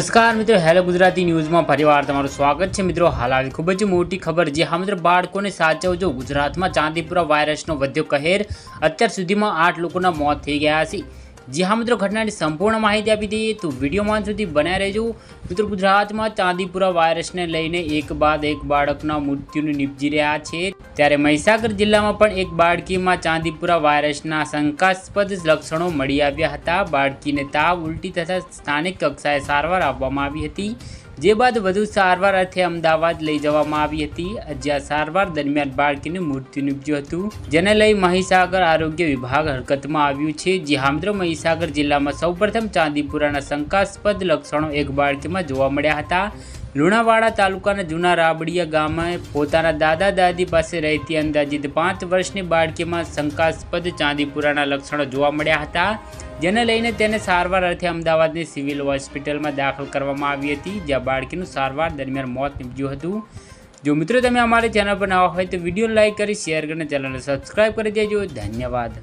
નમસ્કાર મિત્રો, હેલો ગુજરાતી ન્યૂઝમાં ફરીવાર તમારું સ્વાગત છે મિત્રો। હાલ આવી ખૂબ જ મોટી ખબર, જે હા મિત્રો, બાળકોને સાચવજો, ગુજરાતમાં ચાંદીપુરા વાયરસનો વધ્યો કહેર। અત્યાર સુધીમાં 8 લોકોના મોત થઈ ગયા છે। જી હા મિત્રો, ઘટનાની સંપૂર્ણ માહિતી આપી દઈએ તો વિડીયોમાં સુધી બનાવી રહેજો મિત્રો। ગુજરાતમાં ચાંદીપુરા વાયરસને લઈને એક બાદ એક બાળકના મૃત્યુને નિપજી રહ્યા છે, ત્યારે મહીસાગર જિલ્લામાં પણ એક બાળકીમાં ચાંદીપુરા વાયરસના શંકાસ્પદ લક્ષણો મળી આવ્યા હતા। બાળકીને તાવ, ઉલટી તથા સ્થાનિક કક્ષાએ સારવાર આપવામાં આવી હતી, જે બાદ વધુ સારવાર અર્થે અમદાવાદ લઈ જવામાં આવી હતી, જ્યાં સારવાર દરમિયાન બાળકીનું મૃત્યુ નીપજ્યું હતું, જેને લઈ મહીસાગર આરોગ્ય વિભાગ હરકતમાં આવ્યું છે। જે હા મિત્રો, મહીસાગર જિલ્લામાં સૌપ્રથમ ચાંદીપુરાના શંકાસ્પદ લક્ષણો એક બાળકીમાં જોવા મળ્યા હતા। લુણાવાડા તાલુકાના જૂના રાબડિયા ગામે પોતાના દાદા દાદી પાસે રહેતી અંદાજિત 5 વર્ષની બાળકીમાં શંકાસ્પદ ચાંદીપુરાના લક્ષણો જોવા મળ્યા હતા, જેને લઈને તેને સારવાર અર્થે અમદાવાદની સિવિલ હોસ્પિટલમાં દાખલ કરવામાં આવી હતી, જ્યાં બાળકીનું સારવાર દરમિયાન મોત નીપજ્યું હતું। જો મિત્રો તમે અમારી ચેનલ પર નવા હોય તો વિડીયો લાઇક કરી, શેર કરીને ચેનલને સબસ્ક્રાઈબ કરી દેજો। ધન્યવાદ।